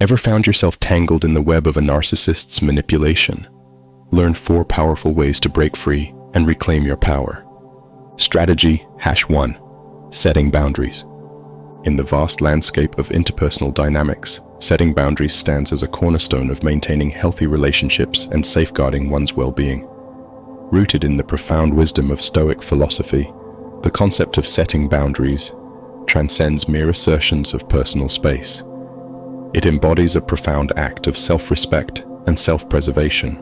Ever found yourself tangled in the web of a narcissist's manipulation? Learn 4 powerful ways to break free and reclaim your power. Strategy #1. Setting boundaries. In the vast landscape of interpersonal dynamics, setting boundaries stands as a cornerstone of maintaining healthy relationships and safeguarding one's well-being. Rooted in the profound wisdom of Stoic philosophy, the concept of setting boundaries transcends mere assertions of personal space. It embodies a profound act of self-respect and self-preservation.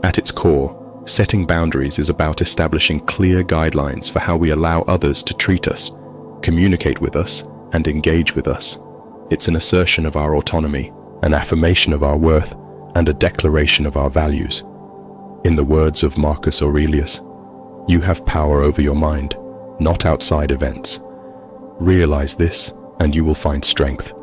At its core, setting boundaries is about establishing clear guidelines for how we allow others to treat us, communicate with us, and engage with us. It's an assertion of our autonomy, an affirmation of our worth, and a declaration of our values. In the words of Marcus Aurelius, "You have power over your mind, not outside events. Realize this, and you will find strength."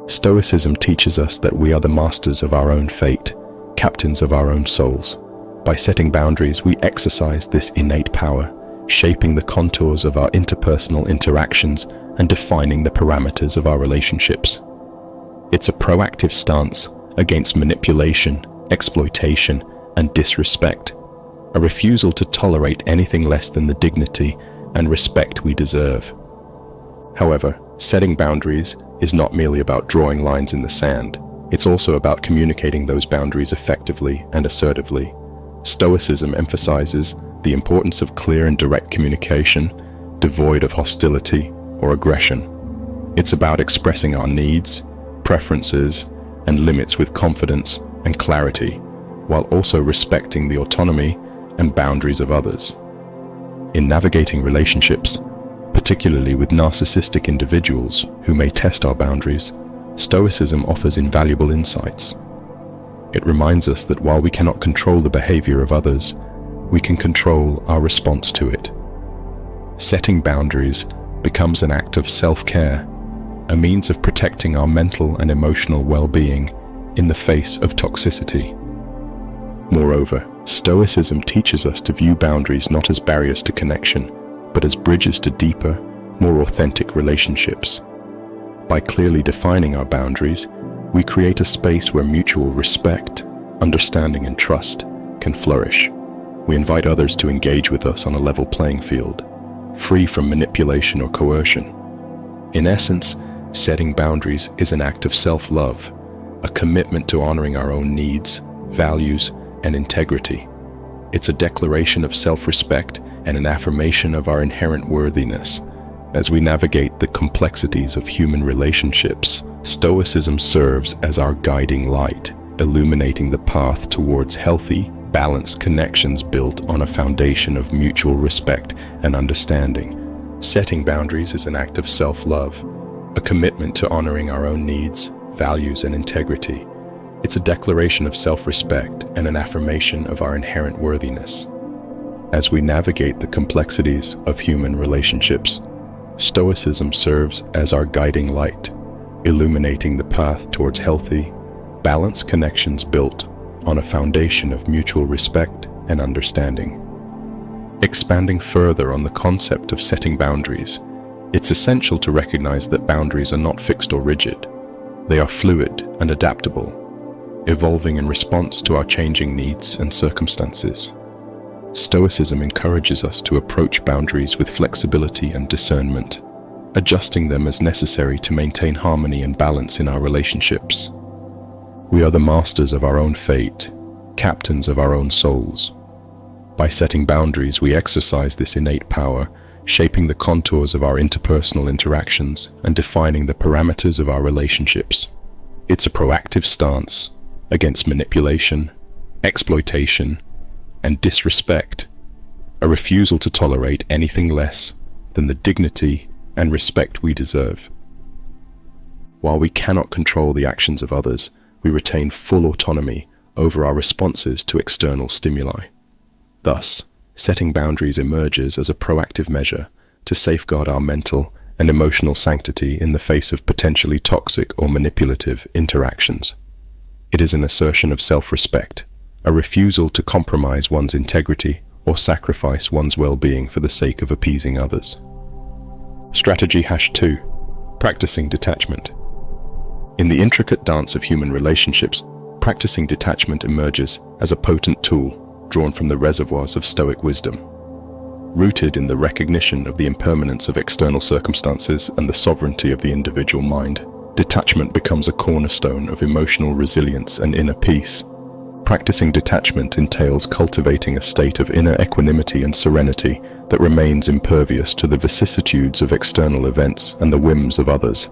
Stoicism teaches us that we are the masters of our own fate, captains of our own souls. By setting boundaries, we exercise this innate power, shaping the contours of our interpersonal interactions and defining the parameters of our relationships. It's a proactive stance against manipulation, exploitation, and disrespect, a refusal to tolerate anything less than the dignity and respect we deserve. However, setting boundaries is not merely about drawing lines in the sand. It's also about communicating those boundaries effectively and assertively. Stoicism emphasizes the importance of clear and direct communication, devoid of hostility or aggression. It's about expressing our needs, preferences, and limits with confidence and clarity, while also respecting the autonomy and boundaries of others. In navigating relationships, particularly with narcissistic individuals who may test our boundaries, Stoicism offers invaluable insights. It reminds us that while we cannot control the behavior of others, we can control our response to it. Setting boundaries becomes an act of self-care, a means of protecting our mental and emotional well-being in the face of toxicity. Moreover, Stoicism teaches us to view boundaries not as barriers to connection, but as bridges to deeper, more authentic relationships. By clearly defining our boundaries, we create a space where mutual respect, understanding, and trust can flourish. We invite others to engage with us on a level playing field, free from manipulation or coercion. In essence, setting boundaries is an act of self-love, a commitment to honoring our own needs, values, and integrity. It's a declaration of self-respect and an affirmation of our inherent worthiness. As we navigate the complexities of human relationships, Stoicism serves as our guiding light, illuminating the path towards healthy, balanced connections built on a foundation of mutual respect and understanding. Setting boundaries is an act of self-love, a commitment to honoring our own needs, values, and integrity. It's a declaration of self-respect and an affirmation of our inherent worthiness. As we navigate the complexities of human relationships, Stoicism serves as our guiding light, illuminating the path towards healthy, balanced connections built on a foundation of mutual respect and understanding. Expanding further on the concept of setting boundaries, it's essential to recognize that boundaries are not fixed or rigid. They are fluid and adaptable, evolving in response to our changing needs and circumstances. Stoicism encourages us to approach boundaries with flexibility and discernment, adjusting them as necessary to maintain harmony and balance in our relationships. We are the masters of our own fate, captains of our own souls. By setting boundaries, we exercise this innate power, shaping the contours of our interpersonal interactions and defining the parameters of our relationships. It's a proactive stance against manipulation, exploitation, and disrespect, a refusal to tolerate anything less than the dignity and respect we deserve. While we cannot control the actions of others, we retain full autonomy over our responses to external stimuli. Thus, setting boundaries emerges as a proactive measure to safeguard our mental and emotional sanctity in the face of potentially toxic or manipulative interactions. It is an assertion of self-respect, a refusal to compromise one's integrity or sacrifice one's well-being for the sake of appeasing others. Strategy #2. Practicing detachment. In the intricate dance of human relationships, practicing detachment emerges as a potent tool drawn from the reservoirs of Stoic wisdom. Rooted in the recognition of the impermanence of external circumstances and the sovereignty of the individual mind, detachment becomes a cornerstone of emotional resilience and inner peace. Practicing detachment entails cultivating a state of inner equanimity and serenity that remains impervious to the vicissitudes of external events and the whims of others.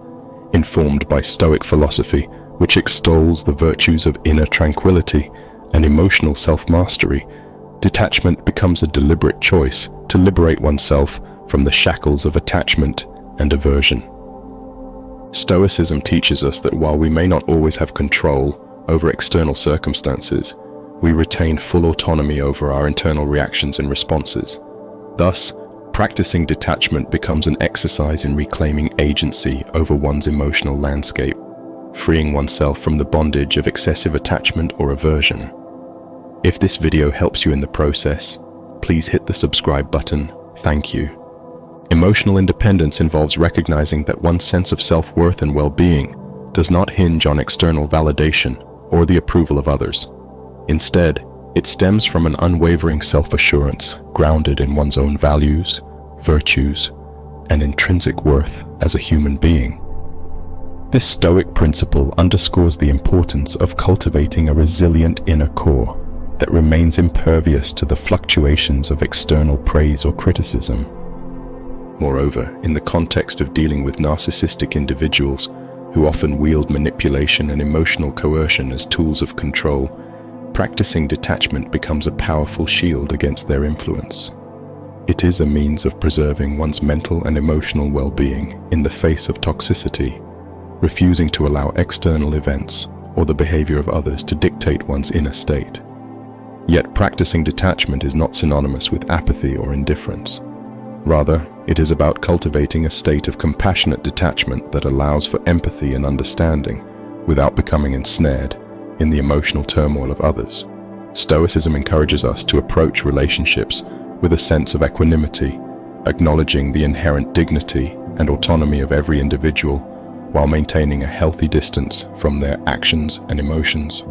Informed by Stoic philosophy, which extols the virtues of inner tranquility and emotional self-mastery, detachment becomes a deliberate choice to liberate oneself from the shackles of attachment and aversion. Stoicism teaches us that while we may not always have control over external circumstances, we retain full autonomy over our internal reactions and responses. Thus, practicing detachment becomes an exercise in reclaiming agency over one's emotional landscape, freeing oneself from the bondage of excessive attachment or aversion. If this video helps you in the process, please hit the subscribe button. Thank you. Emotional independence involves recognizing that one's sense of self-worth and well-being does not hinge on external validation or the approval of others. Instead, it stems from an unwavering self-assurance grounded in one's own values, virtues, and intrinsic worth as a human being. This Stoic principle underscores the importance of cultivating a resilient inner core that remains impervious to the fluctuations of external praise or criticism. Moreover, in the context of dealing with narcissistic individuals who often wield manipulation and emotional coercion as tools of control, practicing detachment becomes a powerful shield against their influence. It is a means of preserving one's mental and emotional well-being in the face of toxicity, refusing to allow external events or the behavior of others to dictate one's inner state. Yet practicing detachment is not synonymous with apathy or indifference. Rather, it is about cultivating a state of compassionate detachment that allows for empathy and understanding without becoming ensnared in the emotional turmoil of others. Stoicism encourages us to approach relationships with a sense of equanimity, acknowledging the inherent dignity and autonomy of every individual while maintaining a healthy distance from their actions and emotions.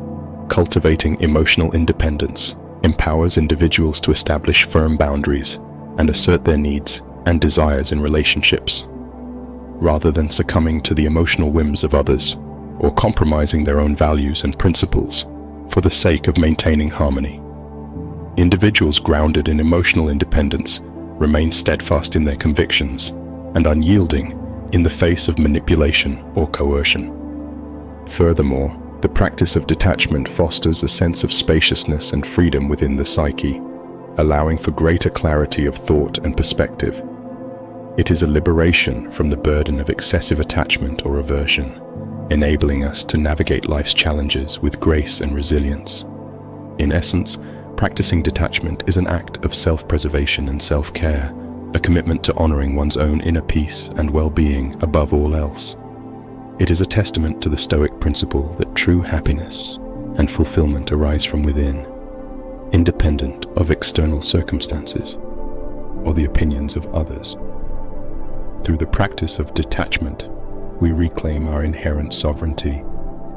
Cultivating emotional independence empowers individuals to establish firm boundaries and assert their needs and desires in relationships, rather than succumbing to the emotional whims of others or compromising their own values and principles for the sake of maintaining harmony. Individuals grounded in emotional independence remain steadfast in their convictions and unyielding in the face of manipulation or coercion. Furthermore, the practice of detachment fosters a sense of spaciousness and freedom within the psyche, allowing for greater clarity of thought and perspective. It is a liberation from the burden of excessive attachment or aversion, enabling us to navigate life's challenges with grace and resilience. In essence, practicing detachment is an act of self-preservation and self-care, a commitment to honoring one's own inner peace and well-being above all else. It is a testament to the Stoic principle that true happiness and fulfillment arise from within, independent of external circumstances or the opinions of others. Through the practice of detachment, we reclaim our inherent sovereignty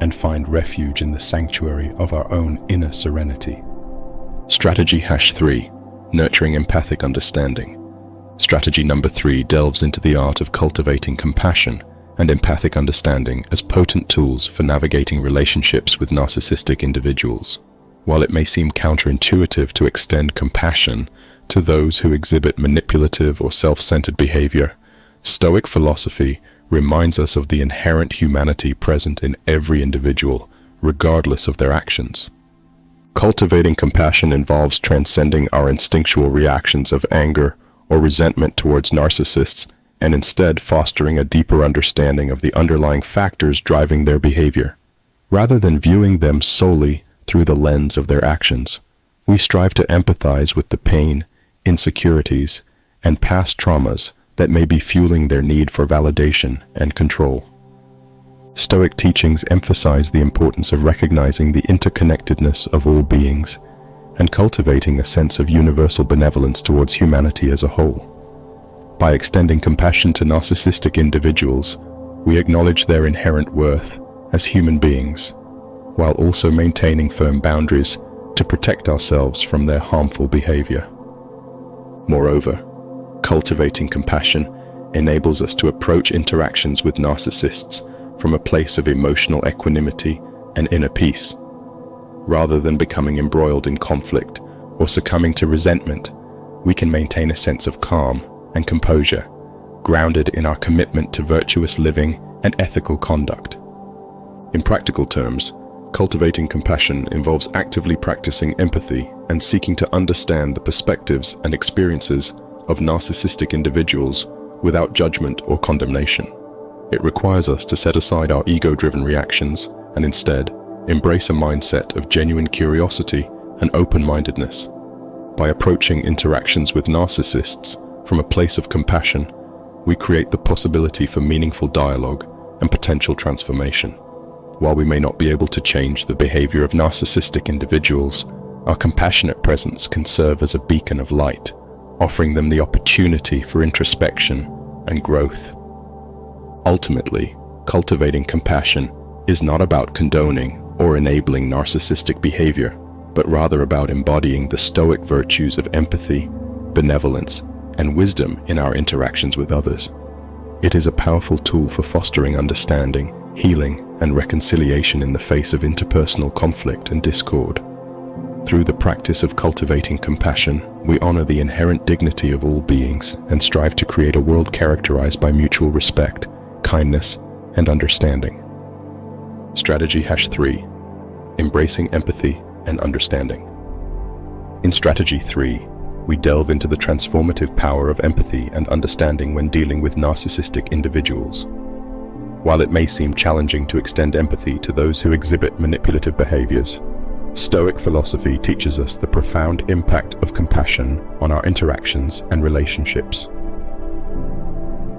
and find refuge in the sanctuary of our own inner serenity. Strategy #3: Nurturing empathic understanding. Strategy number 3 delves into the art of cultivating compassion and empathic understanding as potent tools for navigating relationships with narcissistic individuals. While it may seem counterintuitive to extend compassion to those who exhibit manipulative or self-centered behavior, Stoic philosophy reminds us of the inherent humanity present in every individual, regardless of their actions. Cultivating compassion involves transcending our instinctual reactions of anger or resentment towards narcissists and instead fostering a deeper understanding of the underlying factors driving their behavior. Rather than viewing them solely through the lens of their actions, we strive to empathize with the pain, insecurities, and past traumas that may be fueling their need for validation and control. Stoic teachings emphasize the importance of recognizing the interconnectedness of all beings and cultivating a sense of universal benevolence towards humanity as a whole. By extending compassion to narcissistic individuals, we acknowledge their inherent worth as human beings, while also maintaining firm boundaries to protect ourselves from their harmful behavior. Moreover, cultivating compassion enables us to approach interactions with narcissists from a place of emotional equanimity and inner peace. Rather than becoming embroiled in conflict or succumbing to resentment, we can maintain a sense of calm and composure, grounded in our commitment to virtuous living and ethical conduct. In practical terms, cultivating compassion involves actively practicing empathy and seeking to understand the perspectives and experiences of narcissistic individuals without judgment or condemnation. It requires us to set aside our ego-driven reactions and instead embrace a mindset of genuine curiosity and open-mindedness. By approaching interactions with narcissists from a place of compassion, we create the possibility for meaningful dialogue and potential transformation. While we may not be able to change the behavior of narcissistic individuals, our compassionate presence can serve as a beacon of light, offering them the opportunity for introspection and growth. Ultimately, cultivating compassion is not about condoning or enabling narcissistic behavior, but rather about embodying the Stoic virtues of empathy, benevolence, and wisdom in our interactions with others. It is a powerful tool for fostering understanding, healing, and reconciliation in the face of interpersonal conflict and discord. Through the practice of cultivating compassion, we honor the inherent dignity of all beings and strive to create a world characterized by mutual respect, kindness, and understanding. Strategy #3. Embracing empathy and understanding. In Strategy 3, we delve into the transformative power of empathy and understanding when dealing with narcissistic individuals. While it may seem challenging to extend empathy to those who exhibit manipulative behaviors, Stoic philosophy teaches us the profound impact of compassion on our interactions and relationships.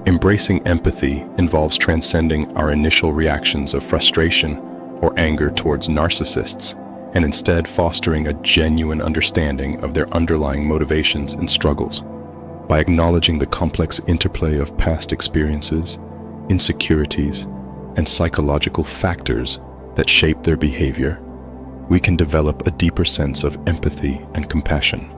Embracing empathy involves transcending our initial reactions of frustration or anger towards narcissists and instead fostering a genuine understanding of their underlying motivations and struggles. By acknowledging the complex interplay of past experiences, insecurities, and psychological factors that shape their behavior, we can develop a deeper sense of empathy and compassion.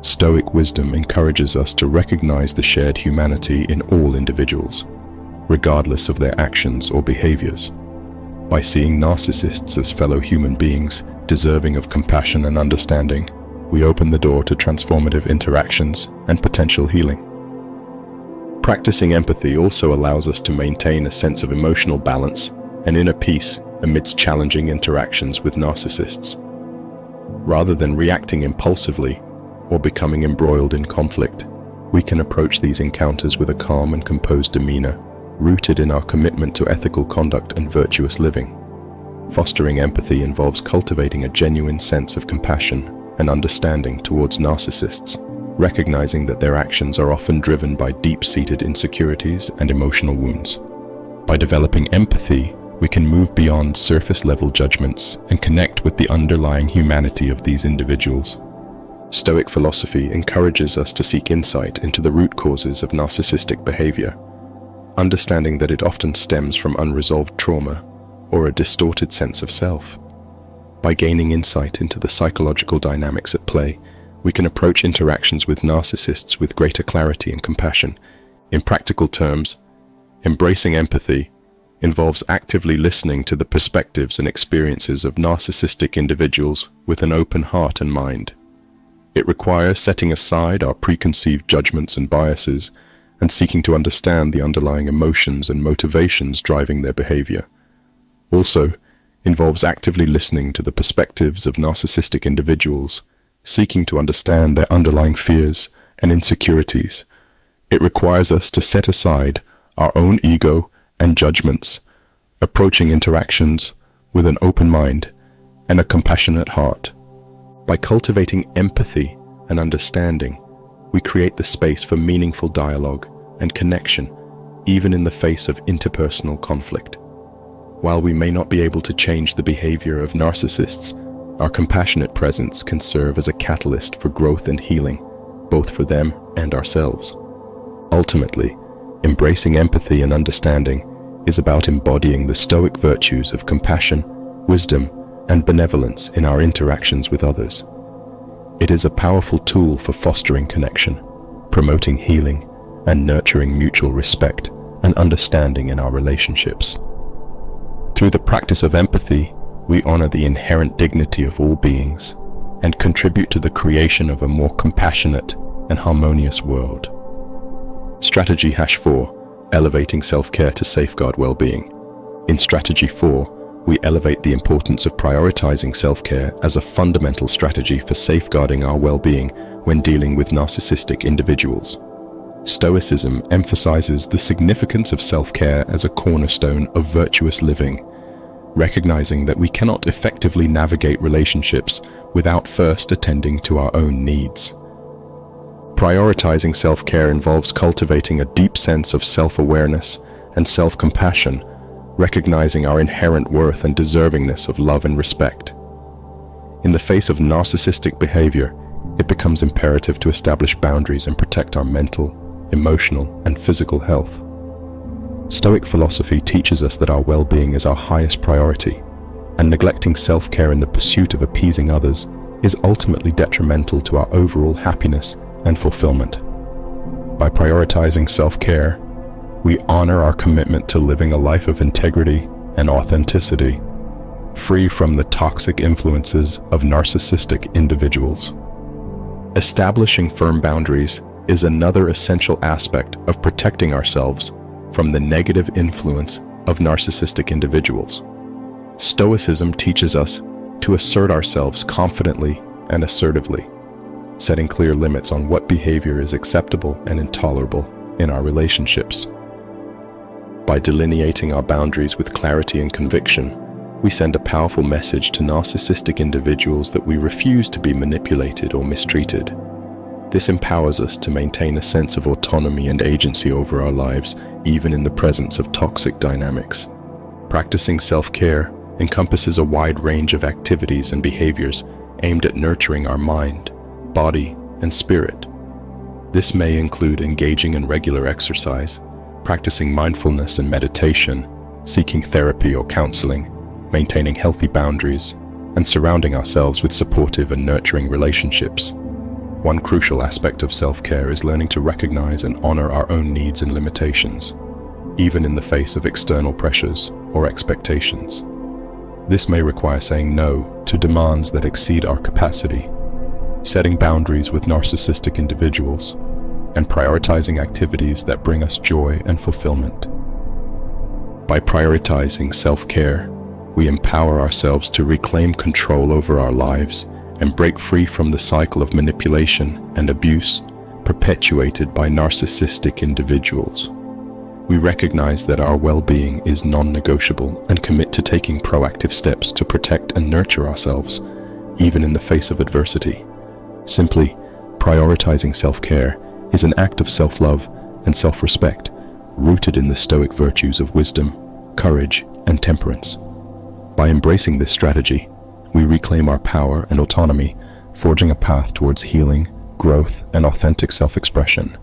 Stoic wisdom encourages us to recognize the shared humanity in all individuals, regardless of their actions or behaviors. By seeing narcissists as fellow human beings deserving of compassion and understanding, we open the door to transformative interactions and potential healing. Practicing empathy also allows us to maintain a sense of emotional balance and inner peace amidst challenging interactions with narcissists. Rather than reacting impulsively or becoming embroiled in conflict, we can approach these encounters with a calm and composed demeanor, rooted in our commitment to ethical conduct and virtuous living. Fostering empathy involves cultivating a genuine sense of compassion and understanding towards narcissists, recognizing that their actions are often driven by deep-seated insecurities and emotional wounds. By developing empathy, we can move beyond surface-level judgments and connect with the underlying humanity of these individuals. Stoic philosophy encourages us to seek insight into the root causes of narcissistic behavior, understanding that it often stems from unresolved trauma or a distorted sense of self. By gaining insight into the psychological dynamics at play, we can approach interactions with narcissists with greater clarity and compassion. In practical terms, embracing empathy involves actively listening to the perspectives and experiences of narcissistic individuals with an open heart and mind. It requires setting aside our preconceived judgments and biases and seeking to understand the underlying emotions and motivations driving their behavior. Also, involves actively listening to the perspectives of narcissistic individuals, seeking to understand their underlying fears and insecurities. It requires us to set aside our own ego and judgments, approaching interactions with an open mind and a compassionate heart. By cultivating empathy and understanding, we create the space for meaningful dialogue and connection, even in the face of interpersonal conflict. While we may not be able to change the behavior of narcissists, our compassionate presence can serve as a catalyst for growth and healing, both for them and ourselves. Ultimately, embracing empathy and understanding is about embodying the Stoic virtues of compassion, wisdom, and benevolence in our interactions with others. It is a powerful tool for fostering connection, promoting healing, and nurturing mutual respect and understanding in our relationships. Through the practice of empathy, we honor the inherent dignity of all beings and contribute to the creation of a more compassionate and harmonious world. Strategy #4, elevating self-care to safeguard well-being. In Strategy 4, we elevate the importance of prioritizing self-care as a fundamental strategy for safeguarding our well-being when dealing with narcissistic individuals. Stoicism emphasizes the significance of self-care as a cornerstone of virtuous living, recognizing that we cannot effectively navigate relationships without first attending to our own needs. Prioritizing self-care involves cultivating a deep sense of self-awareness and self-compassion, recognizing our inherent worth and deservingness of love and respect. In the face of narcissistic behavior, it becomes imperative to establish boundaries and protect our mental, emotional, and physical health. Stoic philosophy teaches us that our well-being is our highest priority, and neglecting self-care in the pursuit of appeasing others is ultimately detrimental to our overall happiness and fulfillment. By prioritizing self-care, we honor our commitment to living a life of integrity and authenticity, free from the toxic influences of narcissistic individuals. Establishing firm boundaries is another essential aspect of protecting ourselves from the negative influence of narcissistic individuals. Stoicism teaches us to assert ourselves confidently and assertively, setting clear limits on what behavior is acceptable and intolerable in our relationships. By delineating our boundaries with clarity and conviction, we send a powerful message to narcissistic individuals that we refuse to be manipulated or mistreated. This empowers us to maintain a sense of autonomy and agency over our lives, even in the presence of toxic dynamics. Practicing self-care encompasses a wide range of activities and behaviors aimed at nurturing our mind, body, and spirit. This may include engaging in regular exercise, practicing mindfulness and meditation, seeking therapy or counseling, maintaining healthy boundaries, and surrounding ourselves with supportive and nurturing relationships. One crucial aspect of self-care is learning to recognize and honor our own needs and limitations, even in the face of external pressures or expectations. This may require saying no to demands that exceed our capacity, setting boundaries with narcissistic individuals, and prioritizing activities that bring us joy and fulfillment. By prioritizing self-care, we empower ourselves to reclaim control over our lives and break free from the cycle of manipulation and abuse perpetuated by narcissistic individuals. We recognize that our well-being is non-negotiable and commit to taking proactive steps to protect and nurture ourselves, even in the face of adversity. Simply, prioritizing self-care is an act of self-love and self-respect, rooted in the Stoic virtues of wisdom, courage, and temperance. By embracing this strategy, we reclaim our power and autonomy, forging a path towards healing, growth, and authentic self-expression.